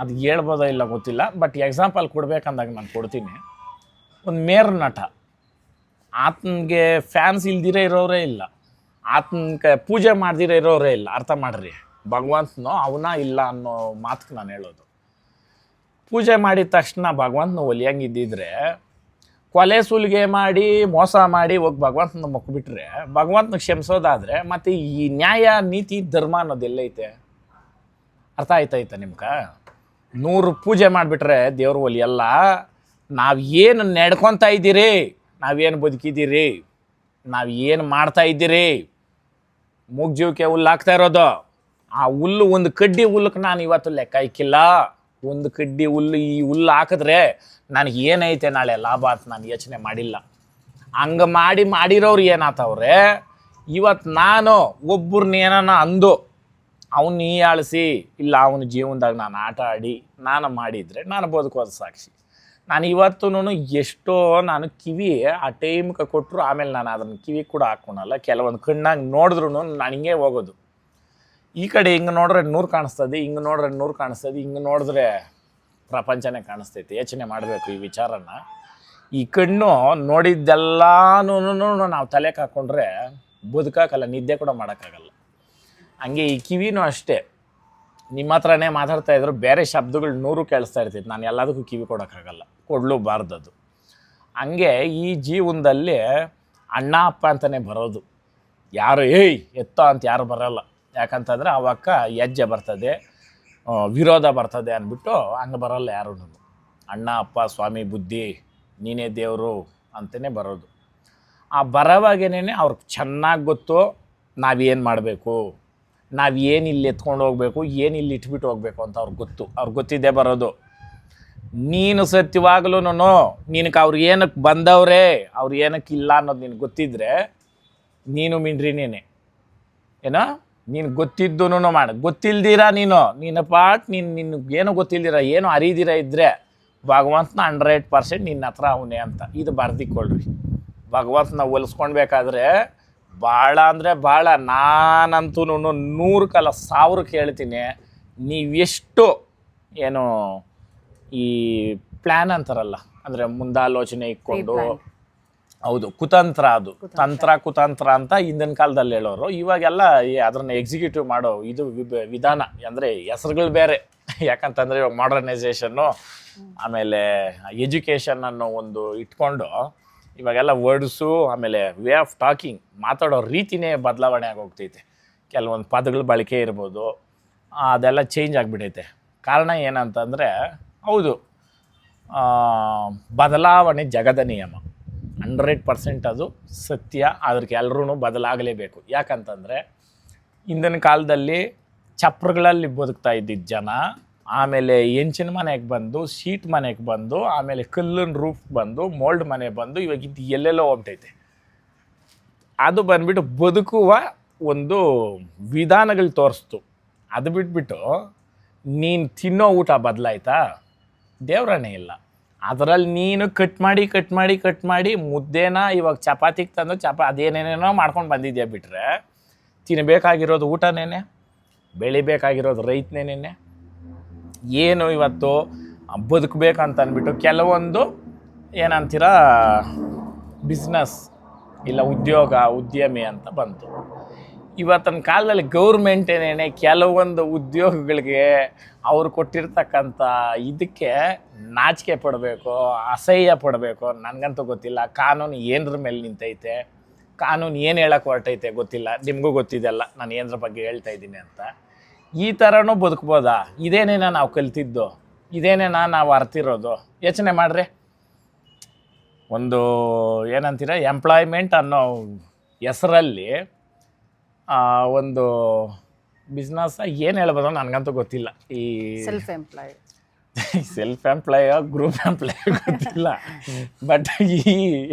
ಅದು ಹೇಳ್ಬೋದೋ ಇಲ್ಲ ಗೊತ್ತಿಲ್ಲ, ಬಟ್ ಎಕ್ಸಾಂಪಲ್ ಕೊಡ್ಬೇಕಂದಾಗ ನಾನು ಕೊಡ್ತೀನಿ. ಒಂದು ಮೇರು ನಟ, ಆತನಿಗೆ ಫ್ಯಾನ್ಸ್ ಇಲ್ದಿರೇ ಇರೋರೇ ಇಲ್ಲ, ಆತನಿಗೆ ಪೂಜೆ ಮಾಡ್ದಿರೇ ಇರೋರೇ ಇಲ್ಲ. ಅರ್ಥ ಮಾಡ್ರಿ, ಭಗವಂತನೋ ಅವನ ಇಲ್ಲ ಅನ್ನೋ ಮಾತಕ್ಕೆ ನಾನು ಹೇಳೋದು. ಪೂಜೆ ಮಾಡಿದ ತಕ್ಷಣ ಭಗವಂತನ ಒಲಿಯಂಗಿದ್ದಿದ್ರೆ, ಕೊಲೆ ಸುಲಿಗೆ ಮಾಡಿ ಮೋಸ ಮಾಡಿ ಹೋಗಿ ಭಗವಂತನ ಮುಕ್ಬಿಟ್ರೆ ಭಗವಂತನ ಕ್ಷಮಿಸೋದಾದರೆ ಮತ್ತು ಈ ನ್ಯಾಯ ನೀತಿ ಧರ್ಮ ಅನ್ನೋದೆಲ್ಲೈತೆ? ಅರ್ಥ ಆಯ್ತಾಯ್ತಾ ನಿಮ್ಗೆ? 100 ಪೂಜೆ ಮಾಡಿಬಿಟ್ರೆ ದೇವ್ರ ಒಲಿಯಲ್ಲ. ನಾವು ಏನು ನಡ್ಕೊತಾ ಇದ್ದೀರಿ, ನಾವೇನು ಬದುಕಿದ್ದೀರಿ, ನಾವು ಏನು ಮಾಡ್ತಾ ಇದ್ದೀರಿ, ಮೂಗ್ಜೀವಕ್ಕೆ ಹುಲ್ಲು ಹಾಕ್ತಾ ಇರೋದು. ಆ ಹುಲ್ಲು, ಒಂದು ಕಡ್ಡಿ ಹುಲ್ಲಕ್ಕೆ ನಾನು ಇವತ್ತು ಲೆಕ್ಕ ಇಕ್ಕಿಲ್ಲ. ಒಂದು ಕಡ್ಡಿ ಹುಲ್ಲು, ಈ ಹುಲ್ಲು ಹಾಕಿದ್ರೆ ನನಗೆ ಏನೈತೆ ನಾಳೆ ಲಾಭ ಅಂತ ನಾನು ಯೋಚನೆ ಮಾಡಿಲ್ಲ. ಹಂಗೆ ಮಾಡಿರೋರು ಏನಾತವ್ರೆ, ಇವತ್ತು ನಾನು ಒಬ್ಬರನ್ನ ಏನಾನ ಅಂದು ಅವನ್ನ ಹೀಯಾಳಿಸಿ, ಇಲ್ಲ ಅವನ ಜೀವನದಾಗ ನಾನು ಆಟ ಆಡಿ ನಾನು ಮಾಡಿದರೆ ನಾನು ಬದುಕೋದು ಸಾಕ್ಷಿ. ನಾನು ಇವತ್ತೂ ಎಷ್ಟೋ ನಾನು ಕಿವಿ ಆ ಟೈಮ್ಗೆ ಕೊಟ್ಟರು, ಆಮೇಲೆ ನಾನು ಅದನ್ನು ಕಿವಿ ಕೂಡ ಹಾಕ್ಕೊಳಲ್ಲ. ಕೆಲವೊಂದು ಕಣ್ಣಾಗ ನೋಡಿದ್ರು ನಾನು ಹಿಂಗೆ ಹೋಗೋದು. ಈ ಕಡೆ ಹಿಂಗೆ ನೋಡಿದ್ರೆ 100 ಕಾಣಿಸ್ತದೆ, ಹಿಂಗೆ ನೋಡಿದ್ರೆ 100 ಕಾಣಿಸ್ತದೆ, ಹಿಂಗೆ ನೋಡಿದ್ರೆ ಪ್ರಪಂಚನೇ ಕಾಣಿಸ್ತೈತೆ. ಯೋಚನೆ ಮಾಡಬೇಕು ಈ ವಿಚಾರನ. ಈ ಕಣ್ಣು ನೋಡಿದ್ದೆಲ್ಲನೂ ನಾವು ತಲೆಗೆ ಹಾಕ್ಕೊಂಡ್ರೆ ಬದುಕಾಗಲ್ಲ, ನಿದ್ದೆ ಕೂಡ ಮಾಡೋಕ್ಕಾಗಲ್ಲ. ಹಂಗೆ ಈ ಕಿವಿನೂ ಅಷ್ಟೇ. ನಿಮ್ಮ ಹತ್ರನೇ ಮಾತಾಡ್ತಾ ಇದ್ರು ಬೇರೆ ಶಬ್ದಗಳು 100 ಕೇಳಿಸ್ತಾ ಇರ್ತೈತೆ, ನಾನು ಎಲ್ಲದಕ್ಕೂ ಕಿವಿ ಕೊಡೋಕ್ಕಾಗಲ್ಲ, ಕೊಡಲೂಬಾರ್ದದು. ಹಂಗೆ ಈ ಜೀವನದಲ್ಲಿ ಅಣ್ಣ ಅಪ್ಪ ಅಂತಲೇ ಬರೋದು. ಯಾರು ಏಯ್ ಎತ್ತ ಅಂತ ಯಾರು ಬರೋಲ್ಲ. ಯಾಕಂತಂದರೆ ಅವಕ್ಕ ಹೆಜ್ಜೆ ಬರ್ತದೆ, ವಿರೋಧ ಬರ್ತದೆ ಅಂದ್ಬಿಟ್ಟು ಹಂಗೆ ಬರೋಲ್ಲ ಯಾರೂ. ಅಣ್ಣ ಅಪ್ಪ ಸ್ವಾಮಿ ಬುದ್ಧಿ ನೀನೇ ದೇವರು ಅಂತಲೇ ಬರೋದು. ಆ ಬರೋವಾಗೇನೆ ಅವ್ರಿಗೆ ಚೆನ್ನಾಗಿ ಗೊತ್ತು ನಾವೇನು ಮಾಡಬೇಕು, ನಾವು ಏನು ಇಲ್ಲಿ ಎತ್ಕೊಂಡು ಹೋಗಬೇಕು, ಏನು ಇಲ್ಲಿ ಇಟ್ಬಿಟ್ಟು ಹೋಗಬೇಕು ಅಂತ ಅವ್ರಿಗೆ ಗೊತ್ತು. ಅವ್ರಿಗೆ ಗೊತ್ತಿದ್ದೇ ಬರೋದು. ನೀನು ಸತ್ಯವಾಗ್ಲೂ ನಿನಗೆ ಅವ್ರು ಏನಕ್ಕೆ ಬಂದವ್ರೆ, ಅವ್ರು ಏನಕ್ಕೆ ಇಲ್ಲ ಅನ್ನೋದು ನಿನಗೆ ಗೊತ್ತಿದ್ದರೆ ನೀನು ಮಿಂಡ್ರಿನೇನೆ ಏನೋ. ನೀನು ಗೊತ್ತಿದ್ದು ಮಾಡು, ಗೊತ್ತಿಲ್ದಿರ ನೀನು ಪಾಟ್ ನಿನಗೇನು ಗೊತ್ತಿಲ್ದಿರ, ಏನು ಅರಿದಿರ ಇದ್ದರೆ ಭಗವಂತನ 100% ನಿನ್ನ ಹತ್ರ ಅವನೇ ಅಂತ ಇದು ಬರ್ದಿಕ್ಕೊಳ್ರಿ. ಭಗವಂತನ ಹೋಲಿಸ್ಕೊಳ್ಬೇಕಾದ್ರೆ ಭಾಳ ಅಂದರೆ ಭಾಳ, ನಾನಂತೂ 100 ಕಾಲ 1000 ಹೇಳ್ತೀನಿ. ನೀವೆಷ್ಟು ಏನು ಈ ಪ್ಲ್ಯಾನ್ ಅಂತಾರಲ್ಲ, ಅಂದರೆ ಮುಂದಾಲೋಚನೆ ಇಟ್ಕೊಂಡು, ಹೌದು ಕುತಂತ್ರ, ಅದು ಕುತಂತ್ರ ಅಂತ ಹಿಂದಿನ ಕಾಲದಲ್ಲಿ ಹೇಳೋರು. ಇವಾಗೆಲ್ಲ ಅದನ್ನು ಎಕ್ಸಿಕ್ಯೂಟಿವ್ ಮಾಡೋ ಇದು ವಿಧಾನ, ಅಂದರೆ ಹೆಸರುಗಳು ಬೇರೆ. ಯಾಕಂತಂದರೆ ಇವಾಗ ಮಾಡರ್ನೈಸೇಷನ್ನು, ಆಮೇಲೆ ಎಜುಕೇಷನ್ ಅನ್ನೋ ಒಂದು ಇಟ್ಕೊಂಡು ಇವಾಗೆಲ್ಲ ವರ್ಡ್ಸು, ಆಮೇಲೆ ವೇ ಆಫ್ ಟಾಕಿಂಗ್, ಮಾತಾಡೋ ರೀತಿನೇ ಬದಲಾವಣೆ ಆಗೋಗ್ತೈತೆ. ಕೆಲವೊಂದು ಪದಗಳ ಬಳಕೆ ಇರ್ಬೋದು, ಅದೆಲ್ಲ ಚೇಂಜ್ ಆಗಿಬಿಟ್ಟೈತೆ. ಕಾರಣ ಏನಂತಂದರೆ, ಹೌದು ಬದಲಾವಣೆ ಜಗದ ನಿಯಮ, 100% ಅದು ಸತ್ಯ. ಅದಕ್ಕೆ ಎಲ್ಲರೂ ಬದಲಾಗಲೇಬೇಕು. ಯಾಕಂತಂದರೆ ಹಿಂದಿನ ಕಾಲದಲ್ಲಿ ಚಪ್ರಗಳಲ್ಲಿ ಬದುಕ್ತಾ ಇದ್ದಿದ್ದ ಜನ, ಆಮೇಲೆ ಹೆಂಚಿನ ಮನೆಗೆ ಬಂದು, ಶೀಟ್ ಮನೆಗೆ ಬಂದು, ಆಮೇಲೆ ಕಲ್ಲಿನ ರೂಫ್ ಬಂದು, ಮೋಲ್ಡ್ ಮನೆ ಬಂದು, ಇವಾಗ ಇದು ಎಲ್ಲೆಲ್ಲೋ ಹೋಗ್ತೈತೆ. ಅದು ಬಂದುಬಿಟ್ಟು ಬದುಕುವ ಒಂದು ವಿಧಾನಗಳು ತೋರಿಸ್ತು. ಅದು ಬಿಟ್ಬಿಟ್ಟು ನೀನು ತಿನ್ನೋ ಊಟ ಬದಲಾಯ್ತಾ? ದೇವ್ರನೇ ಇಲ್ಲ. ಅದರಲ್ಲಿ ನೀನು ಕಟ್ ಮಾಡಿ ಮುದ್ದೆನ ಇವಾಗ ಚಪಾತಿಗೆ ತಂದು ಅದೇನೇನೇನೋ ಮಾಡ್ಕೊಂಡು ಬಂದಿದ್ಯಾ ಬಿಟ್ಟರೆ, ತಿನ್ನಬೇಕಾಗಿರೋದು ಊಟನೇನೆ, ಬೆಳಿಬೇಕಾಗಿರೋದು ರೈತನೇನೆ. ಏನು ಇವತ್ತು ಬದುಕಬೇಕಂತ ಅಂದ್ಬಿಟ್ಟು ಕೆಲವೊಂದು ಏನಂತೀರ ಬಿಸ್ನೆಸ್ ಇಲ್ಲ ಉದ್ಯಮಿ ಅಂತ ಬಂತು. ಇವತ್ತಿನ ಕಾಲದಲ್ಲಿ ಗೌರ್ಮೆಂಟೇನೇ ಕೆಲವೊಂದು ಉದ್ಯೋಗಗಳಿಗೆ ಅವ್ರು ಕೊಟ್ಟಿರ್ತಕ್ಕಂಥ ಇದಕ್ಕೆ ನಾಚಿಕೆ ಪಡಬೇಕು, ಅಸಹ್ಯ ಪಡಬೇಕು. ನನಗಂತೂ ಗೊತ್ತಿಲ್ಲ ಕಾನೂನು ಏನರ ಮೇಲೆ ನಿಂತೈತೆ, ಕಾನೂನು ಏನು ಹೇಳಕ್ಕೆ ಹೊರಟೈತೆ ಗೊತ್ತಿಲ್ಲ. ನಿಮಗೂ ಗೊತ್ತಿದೆಲ್ಲ ನಾನು ಏನರ ಬಗ್ಗೆ ಹೇಳ್ತಾ ಇದ್ದೀನಿ ಅಂತ. ಈ ಥರನೂ ಬದುಕ್ಬೋದಾ? ಇದೇನೇನ ನಾವು ಕಲ್ತಿದ್ದು, ಇದೇನೇನ ನಾವು ಅರ್ತಿರೋದು? ಯೋಚನೆ ಮಾಡ್ರಿ. ಒಂದು ಏನಂತೀರ ಎಂಪ್ಲಾಯ್ಮೆಂಟ್ ಅನ್ನೋ ಹೆಸರಲ್ಲಿ ಒಂದು ಬಿಸ್ನೆಸ್ ಏನು ಹೇಳ್ಬೋದು ನನಗಂತೂ ಗೊತ್ತಿಲ್ಲ. ಈ ಸೆಲ್ಫ್ ಎಂಪ್ಲಾಯ್ ಗ್ರೂಪ್ ಎಂಪ್ಲಾಯ್ ಗೊತ್ತಿಲ್ಲ. ಬಟ್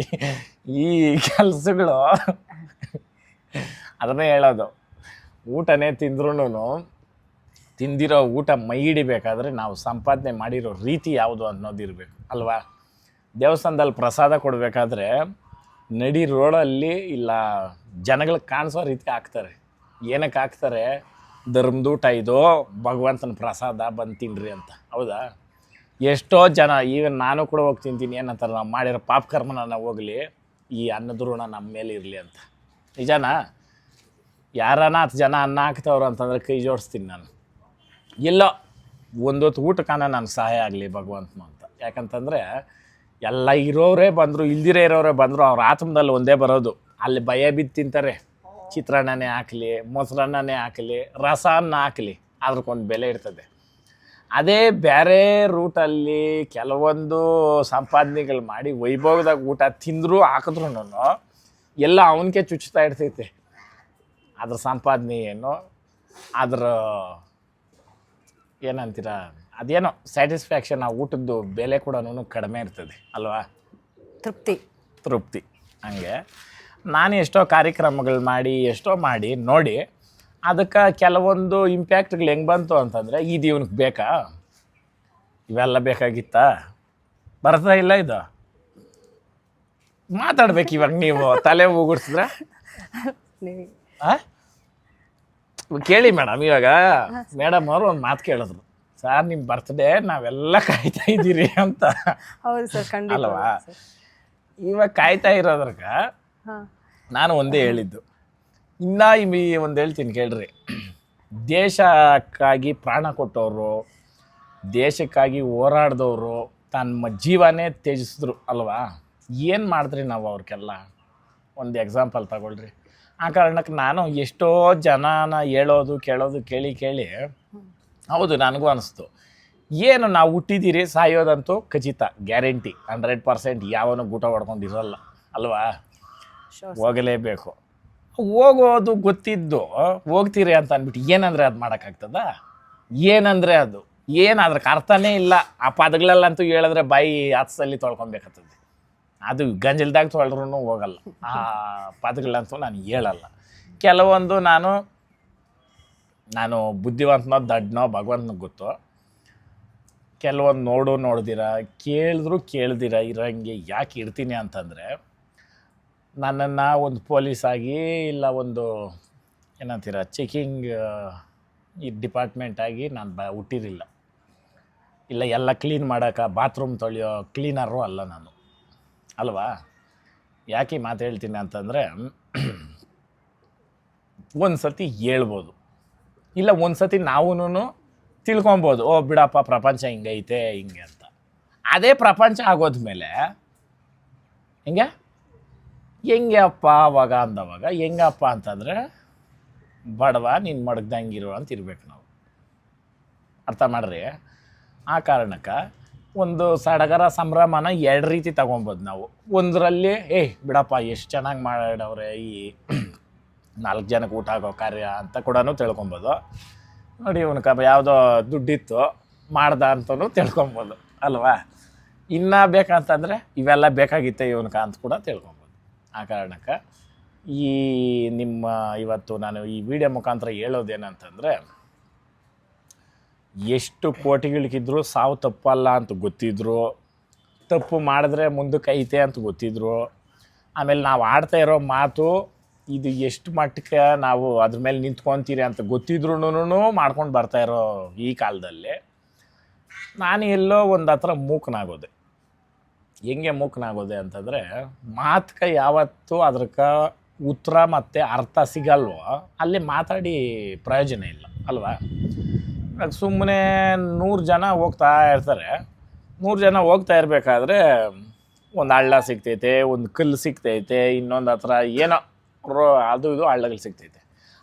ಈ ಕೆಲಸಗಳು ಅದನ್ನೇ ಹೇಳೋದು. ಊಟನೇ ತಿಂದಿರೋ ಊಟ ಮೈ ಹಿಡಿಬೇಕಾದ್ರೆ ನಾವು ಸಂಪಾದನೆ ಮಾಡಿರೋ ರೀತಿ ಯಾವುದು ಅನ್ನೋದಿರಬೇಕು ಅಲ್ವಾ? ದೇವಸ್ಥಾನದಲ್ಲಿ ಪ್ರಸಾದ ಕೊಡಬೇಕಾದ್ರೆ ನಡಿ ರೋಡಲ್ಲಿ ಇಲ್ಲ ಜನಗಳಿಗೆ ಕಾಣಿಸೋ ರೀತಿ ಹಾಕ್ತಾರೆ. ಏನಕ್ಕೆ ಹಾಕ್ತಾರೆ? ಧರ್ಮದೂಟ ಇದು, ಭಗವಂತನ ಪ್ರಸಾದ ಬಂದು ತಿನ್ರಿ ಅಂತ. ಹೌದಾ? ಎಷ್ಟೋ ಜನ, ಈವನ್ ನಾನು ಕೂಡ ಹೋಗಿ ತಿಂತೀನಿ, ಏನಂತಾರೆ ನಾವು ಮಾಡಿರೋ ಪಾಪಕರ್ಮನ ಹೋಗಲಿ, ಈ ಅನ್ನದ ಋಣ ನಮ್ಮ ಮೇಲೆ ಇರಲಿ ಅಂತ. ನಿಜಾನಾ? ಯಾರನ್ನ 10 ಜನ ಅನ್ನ ಹಾಕ್ತವ್ರು ಅಂತಂದರೆ ಕೈ ಜೋಡಿಸ್ತೀನಿ ನಾನು. ಎಲ್ಲೋ ಒಂದೊತ್ತು ಊಟಕ್ಕನ ನನಗೆ ಸಹಾಯ ಆಗಲಿ ಭಗವಂತನು ಅಂತ. ಯಾಕಂತಂದರೆ ಎಲ್ಲ ಇರೋರೇ ಬಂದರು, ಇಲ್ದಿರೇ ಇರೋರೇ ಬಂದರು, ಅವ್ರ ಆತ್ಮದಲ್ಲಿ ಒಂದೇ ಬರೋದು, ಅಲ್ಲಿ ಭಯ ಬಿದ್ದು ತಿಂತಾರೆ. ಚಿತ್ರಾನ್ನನೇ ಹಾಕಲಿ, ಮೊಸರನ್ನನೇ ಹಾಕಲಿ, ರಸನ್ನ ಹಾಕಲಿ, ಅದಕ್ಕೊಂದು ಬೆಲೆ ಇರ್ತದೆ. ಅದೇ ಬೇರೆ ರೂಟಲ್ಲಿ ಕೆಲವೊಂದು ಸಂಪಾದನೆಗಳು ಮಾಡಿ ವೈಭವದಾಗ ಊಟ ತಿಂದರೂ ಹಾಕಿದ್ರು ಎಲ್ಲ ಅವನಿಗೆ ಚುಚ್ಚುತ್ತಾ ಇರ್ತೈತೆ. ಅದ್ರ ಸಂಪಾದನೆ ಏನು, ಅದ್ರ ಏನಂತೀರ, ಅದೇನೋ ಸ್ಯಾಟಿಸ್ಫ್ಯಾಕ್ಷನ್, ಆ ಊಟದ್ದು ಬೆಲೆ ಕೂಡ ಕಡಿಮೆ ಇರ್ತದೆ ಅಲ್ವಾ? ತೃಪ್ತಿ. ಹಂಗೆ ನಾನು ಎಷ್ಟೋ ಕಾರ್ಯಕ್ರಮಗಳು ಮಾಡಿ ನೋಡಿ ಅದಕ್ಕೆ ಕೆಲವೊಂದು ಇಂಪ್ಯಾಕ್ಟ್ಗಳು ಹೆಂಗೆ ಬಂತು ಅಂತಂದರೆ, ಇದು ಇವ್ನಿಗೆ ಬೇಕಾ, ಇವೆಲ್ಲ ಬೇಕಾಗಿತ್ತಾ, ಬರ್ತಾ ಇಲ್ಲ ಇದು ಮಾತಾಡ್ಬೇಕು. ಇವಾಗ ನೀವು ತಲೆ ಉಗುಡ್ಸಿದ್ರೆ ಕೇಳಿ ಮೇಡಮ್, ಇವಾಗ ಮೇಡಮ್ ಅವರು ಒಂದು ಮಾತು ಕೇಳಿದ್ರು, ಸರ್ ನಿಮ್ಮ ಬರ್ತ್ಡೇ ನಾವೆಲ್ಲ ಕಾಯ್ತಾ ಇದ್ದೀರಿ ಅಂತ. ಅಲ್ವಾ? ಇವಾಗ ಕಾಯ್ತಾ ಇರೋದ್ರಾಗ ನಾನು ಒಂದೇ ಹೇಳಿದ್ದು, ಇನ್ನೂ ಒಂದು ಹೇಳ್ತೀನಿ ಕೇಳ್ರಿ. ದೇಶಕ್ಕಾಗಿ ಪ್ರಾಣ ಕೊಟ್ಟವರು, ದೇಶಕ್ಕಾಗಿ ಹೋರಾಡಿದವರು, ತಮ್ಮ ಜೀವನೇ ತ್ಯಜಿಸಿದ್ರು ಅಲ್ವಾ? ಏನು ಮಾಡಿದ್ರಿ ನಾವು ಅವ್ರಿಗೆಲ್ಲ? ಒಂದು ಎಕ್ಸಾಂಪಲ್ ತಗೊಳ್ರಿ. ಆ ಕಾರಣಕ್ಕೆ ನಾನು ಎಷ್ಟೋ ಜನನ ಹೇಳೋದು ಕೇಳಿ ಹೌದು ನನಗೂ ಅನಿಸ್ತು, ಏನು ನಾವು ಹುಟ್ಟಿದ್ದೀರಿ, ಸಾಯೋದಂತೂ ಖಚಿತ, ಗ್ಯಾರಂಟಿ 100%, ಯಾವನೂ ಗೂಟ ಹೊಡ್ಕೊಂಡಿರಲ್ಲ ಅಲ್ವಾ? ಹೋಗಲೇಬೇಕು. ಹೋಗೋದು ಗೊತ್ತಿದ್ದು ಹೋಗ್ತೀರಿ ಅಂತ ಅಂದ್ಬಿಟ್ಟು ಏನಂದರೆ ಅದು ಮಾಡೋಕ್ಕಾಗ್ತದ? ಏನಂದರೆ ಅದು ಅದಕ್ಕೆ ಅರ್ಥನೇ ಇಲ್ಲ. ಆ ಪದಗಳಲ್ಲಂತೂ ಹೇಳಿದ್ರೆ ಬಾಯಿ ಹತ್ಸಲ್ಲಿ ತೊಳ್ಕೊಬೇಕಾಗ್ತದೆ. ಅದು ಗಂಜಲ್ದಾಗ ತೊಳೆದ್ರೂ ಹೋಗಲ್ಲ ಆ ಪದಗಳಂತೂ ನಾನು ಹೇಳಲ್ಲ. ಕೆಲವೊಂದು ನಾನು ಬುದ್ಧಿವಂತನೋ ದಡ್ಡನೋ ಭಗವಂತನಿಗೆ ಗೊತ್ತು. ಕೆಲವೊಂದು ನೋಡ್ದಿರ ಕೇಳ್ದಿರ ಇರೋಂಗೆ ಯಾಕೆ ಇರ್ತೀನಿ ಅಂತಂದರೆ, ನನ್ನನ್ನು ಒಂದು ಪೊಲೀಸಾಗಿ ಇಲ್ಲ ಒಂದು ಏನಂತೀರ ಚೆಕಿಂಗ್ ಈ ಡಿಪಾರ್ಟ್ಮೆಂಟಾಗಿ ನಾನು ಹುಟ್ಟಿರಲಿಲ್ಲ. ಇಲ್ಲ ಎಲ್ಲ ಕ್ಲೀನ್ ಮಾಡೋಕೆ ಬಾತ್ರೂಮ್ ತೊಳೆಯೋ ಕ್ಲೀನರು ಅಲ್ಲ ನಾನು ಅಲ್ವಾ? ಯಾಕೆ ಮಾತು ಹೇಳ್ತೀನಿ ಅಂತಂದರೆ, ಒಂದು ಸತಿ ಹೇಳ್ಬೋದು, ಇಲ್ಲ ಒಂದು ಸತಿ ನಾವೂ ತಿಳ್ಕೊಬೋದು, ಓ ಬಿಡಪ್ಪ ಪ್ರಪಂಚ ಹಿಂಗೈತೆ ಹಿಂಗೆ ಅಂತ. ಅದೇ ಪ್ರಪಂಚ ಆಗೋದ್ಮೇಲೆ ಹೆಂಗೆ ಅಪ್ಪ ಅವಾಗ ಅಂದವಾಗ ಹೆಂಗಪ್ಪ ಅಂತಂದರೆ, ಬಡವ ನೀನು ಮಡಗ್ದಂಗಿರು ಅಂತ ಇರ್ಬೇಕು ನಾವು. ಅರ್ಥ ಮಾಡ್ರಿ? ಆ ಕಾರಣಕ್ಕೆ ಒಂದು ಸಡಗರ ಸಂಭ್ರಮನ 2 ರೀತಿ ತಗೊಬೋದು ನಾವು. ಒಂದರಲ್ಲಿ ಬಿಡಪ್ಪ ಎಷ್ಟು ಚೆನ್ನಾಗಿ ಮಾಡವ್ರೆ, ಈ 4 ಜನಕ್ಕೆ ಊಟ ಆಗೋ ಕಾರ್ಯ ಅಂತ ಕೂಡ ತಿಳ್ಕೊಬೋದು. ನೋಡಿ ಇವನ್ಕ ಯಾವುದೋ ದುಡ್ಡಿತ್ತು ಮಾಡ್ದ ಅಂತಲೂ ತಿಳ್ಕೊಬೋದು ಅಲ್ವಾ? ಇನ್ನೂ ಬೇಕಂತಂದರೆ ಇವೆಲ್ಲ ಬೇಕಾಗಿತ್ತೆ ಇವನ್ಕ ಅಂತ ಕೂಡ ತಿಳ್ಕೊಬೋದು. ಆ ಕಾರಣಕ್ಕೆ ಇವತ್ತು ನಾನು ಈ ವಿಡಿಯೋ ಮುಖಾಂತರ ಹೇಳೋದೇನಂತಂದರೆ, ಎಷ್ಟು ಕೋಟಿಗಳಿಗಿದ್ರು ಸಾವು ತಪ್ಪಲ್ಲ ಅಂತ ಗೊತ್ತಿದ್ರು, ತಪ್ಪು ಮಾಡಿದ್ರೆ ಮುಂದಕ್ಕೆ ಐತೆ ಅಂತ ಗೊತ್ತಿದ್ರು, ಆಮೇಲೆ ನಾವು ಆಡ್ತಾ ಇರೋ ಮಾತು ಇದು ಎಷ್ಟು ಮಟ್ಟಕ್ಕೆ ನಾವು ಅದ್ರ ಮೇಲೆ ನಿಂತ್ಕೊತೀರಿ ಅಂತ ಗೊತ್ತಿದ್ರೂ ಮಾಡ್ಕೊಂಡು ಬರ್ತಾಯಿರೋ ಈ ಕಾಲದಲ್ಲಿ ನಾನು ಎಲ್ಲೋ ಒಂದು ಹತ್ರ ಮೂಕನಾಗೋದೆ. ಹೆಂಗೆ ಮೂಕನಾಗೋದೆ ಅಂತಂದರೆ, ಮಾತಕ್ಕೆ ಯಾವತ್ತೂ ಅದಕ್ಕೆ ಉತ್ತರ ಮತ್ತು ಅರ್ಥ ಸಿಗಲ್ವೋ ಅಲ್ಲಿ ಮಾತಾಡಿ ಪ್ರಯೋಜನ ಇಲ್ಲ ಅಲ್ವಾ? ಸುಮ್ಮನೆ 100 ಜನ ಹೋಗ್ತಾ ಇರ್ತಾರೆ. 100 ಜನ ಹೋಗ್ತಾ ಇರಬೇಕಾದ್ರೆ ಒಂದು ಹಳ್ಳ ಸಿಗ್ತೈತೆ, ಒಂದು ಕಲ್ಲು ಸಿಗ್ತೈತೆ, ಇನ್ನೊಂದು ಹತ್ರ ಏನೋ ಅದು ಇದು ಹಳ್ಳಗಳು ಸಿಗ್ತೈತೆ.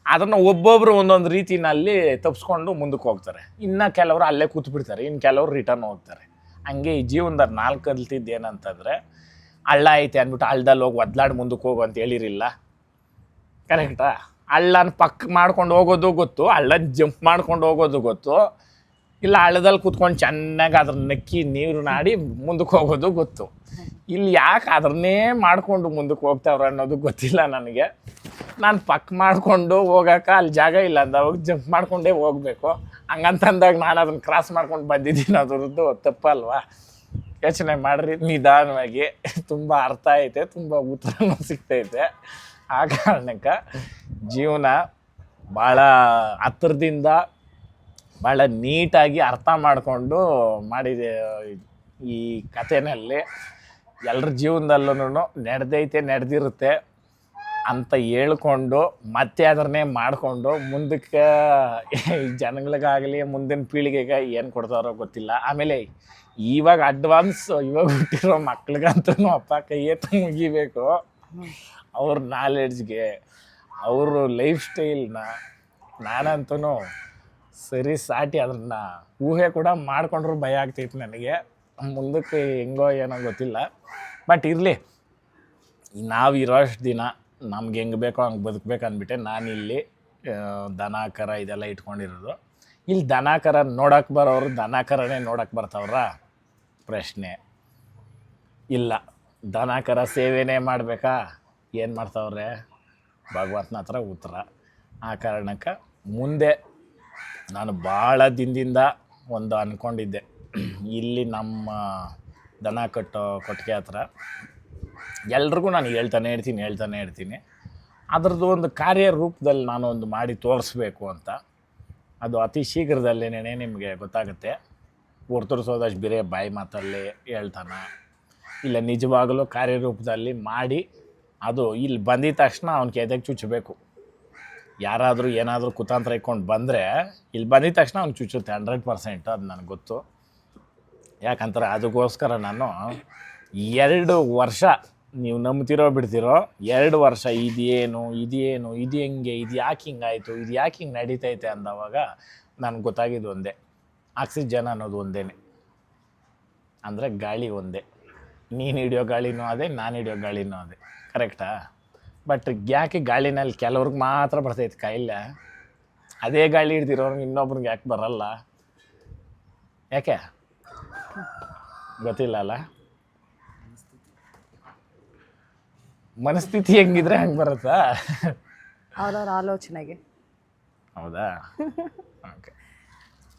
ಅದನ್ನು ಒಬ್ಬೊಬ್ಬರು ಒಂದೊಂದು ರೀತಿಯಲ್ಲಿ ತಪ್ಪಿಸ್ಕೊಂಡು ಮುಂದಕ್ಕೆ ಹೋಗ್ತಾರೆ. ಇನ್ನು ಕೆಲವರು ಅಲ್ಲೇ ಕೂತ್ಬಿಡ್ತಾರೆ, ಇನ್ನು ಕೆಲವರು ರಿಟರ್ನ್ ಹೋಗ್ತಾರೆ. ಹಂಗೆ ಈ ಜೀವನದಲ್ಲಿ 4 ಕಲ್ತಿದ್ದು ಏನಂತಂದರೆ, ಹಳ್ಳ ಐತೆ ಅಂದ್ಬಿಟ್ಟು ಹಳ್ಳದಲ್ಲಿ ಹೋಗಿ ಒದ್ಲಾಡಿ ಮುಂದಕ್ಕೆ ಹೋಗು ಅಂತ ಹೇಳಿರಿಲ್ಲ. ಕರೆಕ್ಟಾ? ಹಳ್ಳನ ಪಕ್ಕ ಮಾಡ್ಕೊಂಡು ಹೋಗೋದು ಗೊತ್ತು, ಹಳ್ಳನ ಜಂಪ್ ಮಾಡ್ಕೊಂಡು ಹೋಗೋದು ಗೊತ್ತು, ಇಲ್ಲ ಹಳ್ಳದಲ್ಲಿ ಕೂತ್ಕೊಂಡು ಚೆನ್ನಾಗಿ ಅದ್ರ ನಕ್ಕಿ ನೀರು ನಾಡಿ ಮುಂದಕ್ಕೆ ಹೋಗೋದು ಗೊತ್ತು. ಇಲ್ಲಿ ಯಾಕೆ ಅದನ್ನೇ ಮಾಡಿಕೊಂಡು ಮುಂದಕ್ಕೆ ಹೋಗ್ತಾವ್ರೆ ಅನ್ನೋದು ಗೊತ್ತಿಲ್ಲ ನನಗೆ. ನಾನು ಪಕ್ಕ ಮಾಡಿಕೊಂಡು ಹೋಗೋಕೆ ಅಲ್ಲಿ ಜಾಗ ಇಲ್ಲ ಅಂದಾಗ ಜಂಪ್ ಮಾಡಿಕೊಂಡೇ ಹೋಗಬೇಕು. ಹಂಗಂತಂದಾಗ ನಾನು ಅದನ್ನು ಕ್ರಾಸ್ ಮಾಡ್ಕೊಂಡು ಬಂದಿದ್ದೀನಿ, ಅದ್ರದ್ದು ತಪ್ಪಲ್ವಾ? ಯೋಚನೆ ಮಾಡಿರಿ ನಿಧಾನವಾಗಿ. ತುಂಬ ಅರ್ಥ ಐತೆ, ತುಂಬ ಉತ್ತರನೂ ಸಿಗ್ತೈತೆ. ಆ ಕಾರಣಕ್ಕೆ ಜೀವನ ಭಾಳ ಹತ್ತಿರದಿಂದ ಭಾಳ ನೀಟಾಗಿ ಅರ್ಥ ಮಾಡಿಕೊಂಡು ಮಾಡಿದೆ ಈ ಕಥೆನಲ್ಲಿ. ಎಲ್ಲರ ಜೀವನದಲ್ಲೂ ನಡೆದಿರುತ್ತೆ ಅಂತ ಹೇಳ್ಕೊಂಡು ಮತ್ತೆ ಅದನ್ನೇ ಮಾಡಿಕೊಂಡು ಮುಂದಕ್ಕೆ ಜನಗಳಿಗಾಗಲಿ ಮುಂದಿನ ಪೀಳಿಗೆಗೆ ಏನು ಕೊಡ್ತಾರೋ ಗೊತ್ತಿಲ್ಲ. ಆಮೇಲೆ ಇವಾಗ ಅಡ್ವಾನ್ಸ್ ಇವಾಗ ಹುಟ್ಟಿರೋ ಮಕ್ಳಿಗಂತೂ ಅಪ್ಪ ಕೈ ಎತ್ತು ಮುಗಿಬೇಕು. ಅವ್ರ ನಾಲೆಡ್ಜ್ಗೆ ಅವರು ಲೈಫ್ ಸ್ಟೈಲ್ನ ನಾನಂತೂ ಸರಿ ಸಾಟಿ ಅದನ್ನು ಊಹೆ ಕೂಡ ಮಾಡ್ಕೊಂಡ್ರು ಭಯ ಆಗ್ತೈತೆ ನನಗೆ. ಮುಂದಕ್ಕೆ ಹೆಂಗೋ ಏನೋ ಗೊತ್ತಿಲ್ಲ. ಬಟ್ ಇರಲಿ, ನಾವು ಇರೋಷ್ಟು ದಿನ ನಮ್ಗೆ ಹೆಂಗೆ ಬೇಕೋ ಹಂಗೆ ಬದುಕಬೇಕು ಅಂದ್ಬಿಟ್ಟೆ ನಾನಿಲ್ಲಿ ದನ ಕರ ಇದೆಲ್ಲ ಇಟ್ಕೊಂಡಿರೋದು. ಇಲ್ಲಿ ದನ ಕರ ನೋಡೋಕೆ ಬರೋರು ದನ ಕರನೇ ನೋಡೋಕೆ ಬರ್ತಾವ್ರ? ಪ್ರಶ್ನೆ ಇಲ್ಲ. ದನ ಕರ ಸೇವೆನೇ ಮಾಡಬೇಕಾ? ಏನು ಮಾಡ್ತಾವ್ರೆ? ಭಗವಂತನ ಹತ್ರ ಉತ್ತರ. ಆ ಕಾರಣಕ್ಕೆ ಮುಂದೆ ನಾನು ಭಾಳ ದಿನದಿಂದ ಒಂದು ಅಂದ್ಕೊಂಡಿದ್ದೆ, ಇಲ್ಲಿ ನಮ್ಮ ದನ ಕಟ್ಟೋ ಕೊಟ್ಟಿಗೆ ಹತ್ರ ಎಲ್ರಿಗೂ ನಾನು ಹೇಳ್ತಾನೆ ಇರ್ತೀನಿ ಅದರದ್ದು ಒಂದು ಕಾರ್ಯರೂಪದಲ್ಲಿ ನಾನು ಒಂದು ಮಾಡಿ ತೋರಿಸ್ಬೇಕು ಅಂತ. ಅದು ಅತಿ ಶೀಘ್ರದಲ್ಲೇನೇ ನಿಮಗೆ ಗೊತ್ತಾಗುತ್ತೆ. ಹೊರ್ತುರಿಸೋದಷ್ಟು ಬೇರೆ ಬಾಯಿ ಮಾತಲ್ಲಿ ಹೇಳ್ತಾನೆ, ಇಲ್ಲ ನಿಜವಾಗಲೂ ಕಾರ್ಯರೂಪದಲ್ಲಿ ಮಾಡಿ ಅದು ಇಲ್ಲಿ ಬಂದಿದ ತಕ್ಷಣ ಅವ್ನಿಗೆ ಎದೆಗೆ ಚುಚ್ಚಬೇಕು. ಯಾರಾದರೂ ಏನಾದರೂ ಕುತಾಂತರ ಇಟ್ಕೊಂಡು ಬಂದರೆ ಇಲ್ಲಿ ಬಂದಿದ ತಕ್ಷಣ ಅವ್ನು ಚುಚ್ಚುತ್ತೆ 100%. ಅದು ನನಗೆ ಗೊತ್ತು. ಯಾಕಂತಾರೆ ಅದಕ್ಕೋಸ್ಕರ ನಾನು 2 ವರ್ಷ, ನೀವು ನಂಬ್ತಿರೋ ಬಿಡ್ತಿರೋ, 2 ವರ್ಷ ಇದೇನು ಇದು ಹೆಂಗೆ, ಇದು ಯಾಕೆ ಹಿಂಗಾಯಿತು, ಇದು ಯಾಕೆ ಹಿಂಗೆ ನಡೀತೈತೆ ಅಂದವಾಗ ನನಗೆ ಗೊತ್ತಾಗಿದ್ದು ಒಂದೇ, ಆಕ್ಸಿಜನ್ ಅನ್ನೋದು ಒಂದೇ, ಅಂದರೆ ಗಾಳಿ ಒಂದೇ. ನೀನು ಹಿಡಿಯೋ ಗಾಳಿನೂ ಅದೇ, ನಾನು ಹಿಡಿಯೋ ಗಾಳಿನೂ ಅದೇ, ಕರೆಕ್ಟಾ? ಬಟ್ ಯಾಕೆ ಗಾಳಿನಲ್ಲಿ ಕೆಲವ್ರಿಗೆ ಮಾತ್ರ ಬರ್ತೈತೆ ಕಾಯಿಲೆ, ಅದೇ ಗಾಳಿ ಹಿಡ್ದಿರೋರು ಇನ್ನೊಬ್ರಿಗೆ ಯಾಕೆ ಬರಲ್ಲ? ಯಾಕೆ ಗೊತ್ತಿಲ್ಲ ಅಲ್ಲ? ಮನಸ್ಥಿತಿ ಹೆಂಗಿದ್ರೆ ಹಂಗೆ ಬರುತ್ತಾ? ಅವ್ರವ್ರ ಆಲೋಚನೆಗೆ. ಹೌದಾ? ಓಕೆ.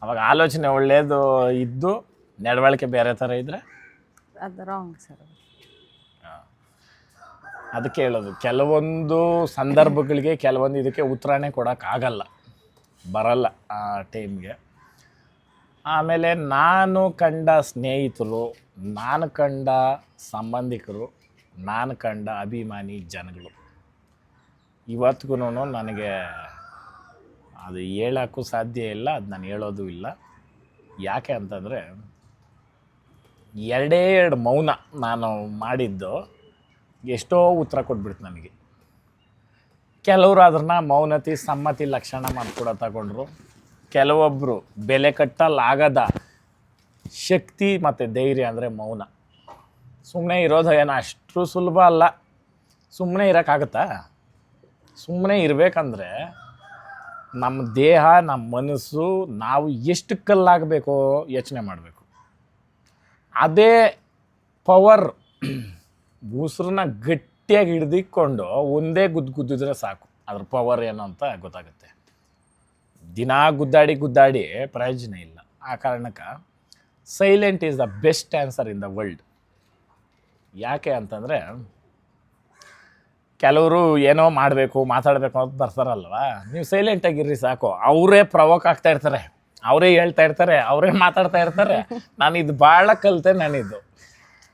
ಅವಾಗ ಆಲೋಚನೆ ಒಳ್ಳೆಯದು ಇದ್ದು ನಡವಳಿಕೆ ಬೇರೆ ಥರ ಇದ್ದರೆ ಅದು ರಾಂಗ್ ಸರ್. ಅದಕ್ಕೆ ಹೇಳೋದು, ಕೆಲವೊಂದು ಸಂದರ್ಭಗಳಿಗೆ ಕೆಲವೊಂದು ಇದಕ್ಕೆ ಉತ್ತರನೇ ಕೊಡೋಕ್ಕಾಗಲ್ಲ, ಬರಲ್ಲ ಆ ಟೈಮ್ಗೆ. ಆಮೇಲೆ ನಾನು ಕಂಡ ಸ್ನೇಹಿತರು, ನಾನು ಕಂಡ ಸಂಬಂಧಿಕರು, ನಾನು ಕಂಡ ಅಭಿಮಾನಿ ಜನಗಳು ಇವತ್ತಿಗೂ ನನಗೆ ಅದು ಹೇಳೋಕ್ಕೂ ಸಾಧ್ಯ ಇಲ್ಲ, ಅದು ನಾನು ಹೇಳೋದು ಇಲ್ಲ. ಯಾಕೆ ಅಂತಂದರೆ 2 ಮೌನ ನಾನು ಮಾಡಿದ್ದು ಎಷ್ಟೋ ಉತ್ತರ ಕೊಟ್ಬಿಡ್ತು ನನಗೆ. ಕೆಲವರು ಅದನ್ನು ಮೌನತೆ ಸಮ್ಮತಿ ಲಕ್ಷಣ ಮಾಡಿಕೊಡೋ ತಗೊಂಡ್ರು. ಕೆಲವೊಬ್ಬರು ಬೆಲೆ ಕಟ್ಟಲಾಗದ ಶಕ್ತಿ ಮತ್ತು ಧೈರ್ಯ ಅಂದರೆ ಮೌನ. ಸುಮ್ಮನೆ ಇರೋದು ಏನೋ ಅಷ್ಟು ಸುಲಭ ಅಲ್ಲ. ಸುಮ್ಮನೆ ಇರೋಕ್ಕಾಗತ್ತಾ? ಸುಮ್ಮನೆ ಇರಬೇಕಂದ್ರೆ ನಮ್ಮ ದೇಹ, ನಮ್ಮ ಮನಸ್ಸು, ನಾವು ಎಷ್ಟು ಕಲ್ಲಾಗಬೇಕೋ ಯೋಚನೆ ಮಾಡಬೇಕು. ಅದೇ ಪವರ್ ಉಸಿರನ್ನ ಗಟ್ಟಿಯಾಗಿ ಹಿಡ್ದಿಕ್ಕೊಂಡು ಒಂದೇ ಗುದ್ದಿದ್ರೆ ಸಾಕು, ಅದ್ರ ಪವರ್ ಏನು ಅಂತ ಗೊತ್ತಾಗುತ್ತೆ. ದಿನ ಗುದ್ದಾಡಿ ಪ್ರಯೋಜನ ಇಲ್ಲ. ಆ ಕಾರಣಕ್ಕೆ silent is the best answer in the world. ಯಾಕೆ ಅಂತಂದರೆ ಕೆಲವರು ಏನೋ ಮಾಡಬೇಕು, ಮಾತಾಡಬೇಕು ಅಂತ ಬರ್ತಾರಲ್ವ, ನೀವು ಸೈಲೆಂಟಾಗಿರ್ರಿ ಸಾಕು. ಅವರೇ ಪ್ರವೋಕ್ ಆಗ್ತಾ ಇರ್ತಾರೆ, ಅವರೇ ಹೇಳ್ತಾ ಇರ್ತಾರೆ, ಅವರೇ ಮಾತಾಡ್ತಾ ಇರ್ತಾರೆ. ನಾನಿದು ಭಾಳ ಕಲಿತೆ. ನಾನಿದ್ದು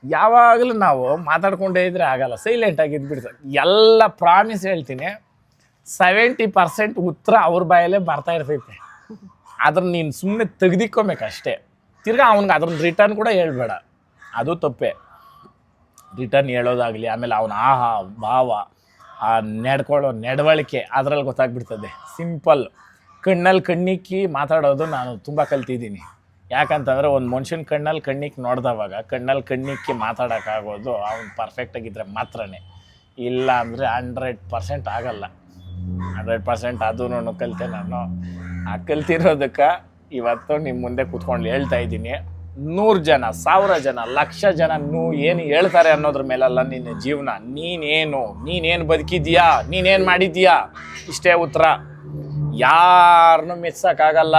ಯಾವಾಗಲೂ ನಾವು ಮಾತಾಡ್ಕೊಂಡೇ ಇದ್ದರೆ ಆಗಲ್ಲ, ಸೈಲೆಂಟಾಗಿದ್ದು ಎಲ್ಲ ಪ್ರಾಮಿಸ್ ಹೇಳ್ತೀನಿ, 70% ಉತ್ತರ ಅವ್ರ ಬಾಯಲ್ಲೇ ಬರ್ತಾ ಇರ್ತೈತೆ. ಅದ್ರನ್ನ ನೀನು ಸುಮ್ಮನೆ ತೆಗ್ದಿಕ್ಕೊಬೇಕಷ್ಟೇ. ತಿರ್ಗಾ ಅವ್ನಿಗೆ ಅದ್ರನ್ನ ರಿಟರ್ನ್ ಕೂಡ ಹೇಳ್ಬೇಡ, ಅದು ತಪ್ಪೆ. ರಿಟರ್ನ್ ಹೇಳೋದಾಗಲಿ, ಆಮೇಲೆ ಅವನ ಆಹಾ ಭಾವ, ಆ ನಡ್ಕೊಳ್ಳೋ ನಡವಳಿಕೆ ಅದರಲ್ಲಿ ಗೊತ್ತಾಗ್ಬಿಡ್ತದೆ. ಸಿಂಪಲ್ ಕಣ್ಣಲ್ಲಿ ಕಣ್ಣಿಕ್ಕಿ ಮಾತಾಡೋದು ನಾನು ತುಂಬ ಕಲ್ತಿದ್ದೀನಿ. ಯಾಕಂತಂದರೆ ಒಂದು ಮನುಷ್ಯನ ಕಣ್ಣಲ್ಲಿ ಕಣ್ಣಿಕ್ಕಿ ನೋಡಿದವಾಗ ಕಣ್ಣಲ್ಲಿ ಕಣ್ಣಿಕ್ಕಿ ಮಾತಾಡೋಕ್ಕಾಗೋದು ಅವ್ನು ಪರ್ಫೆಕ್ಟಾಗಿದ್ದರೆ ಮಾತ್ರನೇ. ಇಲ್ಲ ಅಂದರೆ 100% ಆಗಲ್ಲ. 100% ಅದೂ ಕಲಿತೆ ನಾನು. ಆ ಕಲ್ತಿರೋದಕ್ಕೆ ಇವತ್ತು ನಿಮ್ಮ ಮುಂದೆ ಕೂತ್ಕೊಂಡು ಹೇಳ್ತಾ ಇದ್ದೀನಿ. 100 ಜನ, 1000 ಜನ, 1,00,000 ಜನ ಏನು ಹೇಳ್ತಾರೆ ಅನ್ನೋದ್ರ ಮೇಲಲ್ಲ ನಿನ್ನ ಜೀವನ. ನೀನೇನು ಬದುಕಿದ್ಯಾ, ನೀನೇನು ಮಾಡಿದ್ಯಾ, ಇಷ್ಟೇ ಉತ್ತರ. ಯಾರನ್ನೂ ಮೆಚ್ಚಕ್ಕಾಗಲ್ಲ.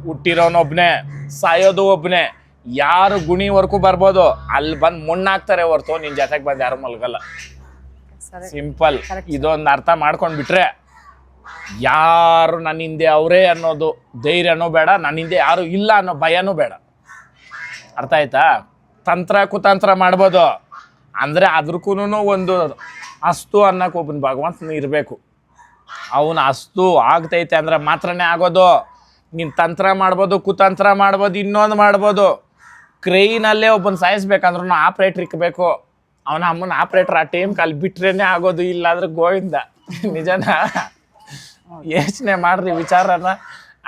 ಹುಟ್ಟಿರೋನೊಬ್ಬನೇ, ಸಾಯೋದು ಒಬ್ಬನೇ. ಯಾರು ಗುಣಿವರೆಗೂ ಬರ್ಬೋದು, ಅಲ್ಲಿ ಬಂದು ಮುಣ್ಣಾಕ್ತಾರೆ ಹೊರ್ತು ನಿನ್ನ ಜೊತೆಗೆ ಬಂದು ಯಾರು ಮಲ್ಗಲ್ಲ. ಸಿಂಪಲ್. ಇದೊಂದು ಅರ್ಥ ಮಾಡ್ಕೊಂಡ್ಬಿಟ್ರೆ ಯಾರು ನನ್ನ ಹಿಂದೆ ಅವರೇ ಅನ್ನೋದು ಧೈರ್ಯನೂ ಬೇಡ, ನನ್ನ ಹಿಂದೆ ಯಾರು ಇಲ್ಲ ಅನ್ನೋ ಭಯನೂ ಬೇಡ. ಅರ್ಥ ಆಯ್ತಾ? ತಂತ್ರ ಕುತಂತ್ರ ಮಾಡ್ಬೋದು, ಅಂದರೆ ಅದ್ರಕ್ಕೂ ಒಂದು ಅಸ್ತು ಅನ್ನೋಕೆ ಒಬ್ಬನ ಭಗವಂತನ ಇರಬೇಕು. ಅವನ ಅಸ್ತು ಆಗ್ತೈತೆ ಅಂದ್ರೆ ಮಾತ್ರನೇ ಆಗೋದು. ನೀನು ತಂತ್ರ ಮಾಡ್ಬೋದು, ಕುತಂತ್ರ ಮಾಡ್ಬೋದು, ಇನ್ನೊಂದು ಮಾಡ್ಬೋದು. ಕ್ರೈನಲ್ಲೇ ಒಬ್ಬನ ಸಾಯಿಸ್ಬೇಕಂದ್ರೂ ಆಪ್ರೇಟ್ರ್ ಇಕ್ಕಬೇಕು. ಅವನ ಅಮ್ಮನ ಆಪ್ರೇಟ್ರ್ ಆ ಟೈಮ್ ಅಲ್ಲಿ ಬಿಟ್ರೇನೆ ಆಗೋದು, ಇಲ್ಲಾಂದ್ರೆ ಗೋವಿಂದ. ನಿಜನ ಯೋಚನೆ ಮಾಡ್ರಿ ವಿಚಾರನ.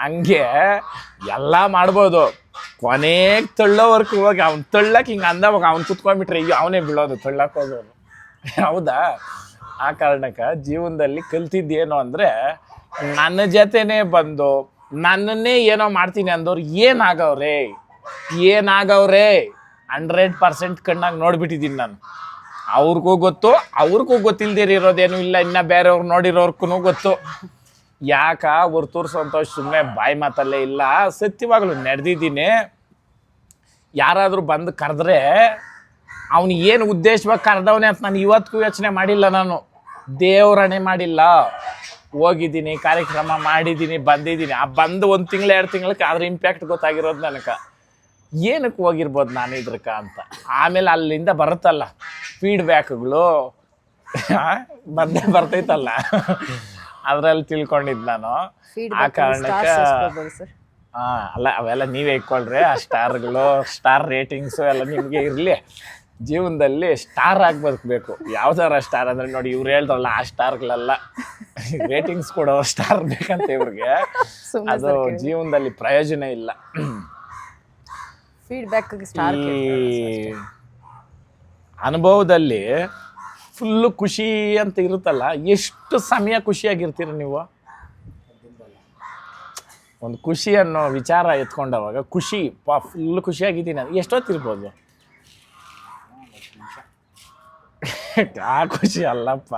ಹಂಗೆ ಎಲ್ಲ ಮಾಡ್ಬೋದು, ಕೊನೆಗೆ ತಳ್ಳೋವರ್ಗೂ ಹೋಗಿ ಅವ್ನು ತಳ್ಳಕ್ಕೆ ಹಿಂಗೆ ಅಂದವಾಗ ಅವ್ನು ಕುತ್ಕೊಂಡ್ಬಿಟ್ರೆ ಈಗ ಅವನೇ ಬೀಳೋದು, ತಳ್ಳಕ್ಕೆ ಹೋಗೋದು. ಹೌದಾ? ಆ ಕಾರಣಕ್ಕೆ ಜೀವನದಲ್ಲಿ ಕಲ್ತಿದ್ದೇನು ಅಂದರೆ, ನನ್ನ ಜೊತೆನೇ ಬಂದು ನನ್ನನ್ನೇ ಏನೋ ಮಾಡ್ತೀನಿ ಅಂದವ್ರು ಏನಾಗವ್ರೆ 100% ಕಣ್ಣಾಗಿ ನೋಡ್ಬಿಟ್ಟಿದ್ದೀನಿ ನಾನು. ಅವ್ರಿಗೂ ಗೊತ್ತು, ಅವ್ರಿಗೂ ಗೊತ್ತಿಲ್ದಿರೋದೇನು ಇಲ್ಲ, ಇನ್ನು ಬೇರೆಯವ್ರು ನೋಡಿರೋರ್ಗೂ ಗೊತ್ತು. ಯಾಕ ಹೊರ್ತೂರು ಸಂತೋಷ್ ಸುಮ್ಮನೆ ಬಾಯಿ ಮಾತಲ್ಲೇ ಇಲ್ಲ, ಸತ್ಯವಾಗ್ಲೂ ನಡೆದಿದ್ದೀನಿ. ಯಾರಾದರೂ ಬಂದು ಕರೆದ್ರೆ ಅವನು ಏನು ಉದ್ದೇಶವಾಗಿ ಕರೆದವನೇ ಅಂತ ನಾನು ಇವತ್ತಿಗೂ ಯೋಚನೆ ಮಾಡಿಲ್ಲ. ನಾನು ದೇವ್ರಣೆ ಮಾಡಿಲ್ಲ. ಹೋಗಿದ್ದೀನಿ, ಕಾರ್ಯಕ್ರಮ ಮಾಡಿದ್ದೀನಿ, ಬಂದಿದ್ದೀನಿ. ಆ ಬಂದು 1 ತಿಂಗಳು 2 ತಿಂಗಳಕ್ಕೆ ಅದ್ರ ಇಂಪ್ಯಾಕ್ಟ್ ಗೊತ್ತಾಗಿರೋದು ನನಗೆ. ಏನಕ್ಕೆ ಹೋಗಿರ್ಬೋದು ನಾನು ಇದ್ರಕ್ಕ ಅಂತ. ಆಮೇಲೆ ಅಲ್ಲಿಂದ ಬರುತ್ತಲ್ಲ ಫೀಡ್ಬ್ಯಾಕ್ಗಳು, ಬಂದೇ ಬರ್ತೈತಲ್ಲ, ಅದರಲ್ಲಿ ತಿಳ್ಕೊಂಡಿದ್ದು ನಾನು. ಆ ಕಾರಣಕ್ಕೆ ಅಲ್ಲ, ಅವೆಲ್ಲ ನೀವೇ ಇಟ್ಕೊಳ್ರಿ. ಆ ಸ್ಟಾರ್ಗಳು, ಸ್ಟಾರ್ ರೇಟಿಂಗ್ಸು ಎಲ್ಲ ನಿಮಗೆ ಇರಲಿ. ಜೀವನದಲ್ಲಿ ಸ್ಟಾರ್ ಆಗಿ ಬದುಕಬೇಕು. ಯಾವ್ದಾರ ಸ್ಟಾರ್ ಅಂದರೆ ನೋಡಿ, ಇವ್ರು ಹೇಳ್ತಾರಲ್ಲ ಆ ಸ್ಟಾರ್ಗಳೆಲ್ಲ ರೇಟಿಂಗ್ಸ್ ಕೊಡೋ ಸ್ಟಾರ್ ಬೇಕಂತ ಇವ್ರಿಗೆ. ಅದು ಜೀವನದಲ್ಲಿ ಪ್ರಯೋಜನ ಇಲ್ಲ. ಈ ಅನುಭವದಲ್ಲಿ ಫುಲ್ಲು ಖುಷಿ ಅಂತ ಇರುತ್ತಲ್ಲ, ಎಷ್ಟು ಸಮಯ ಖುಷಿಯಾಗಿರ್ತೀರ ನೀವು? ಒಂದು ಖುಷಿ ಅನ್ನೋ ವಿಚಾರ ಎತ್ಕೊಂಡವಾಗ ಖುಷಿ ಫುಲ್ ಖುಷಿಯಾಗಿದ್ದೀನಿ ಅದು ಎಷ್ಟೊತ್ತಿರ್ಬೋದು? ಆ ಖುಷಿ ಅಲ್ಲಪ್ಪ.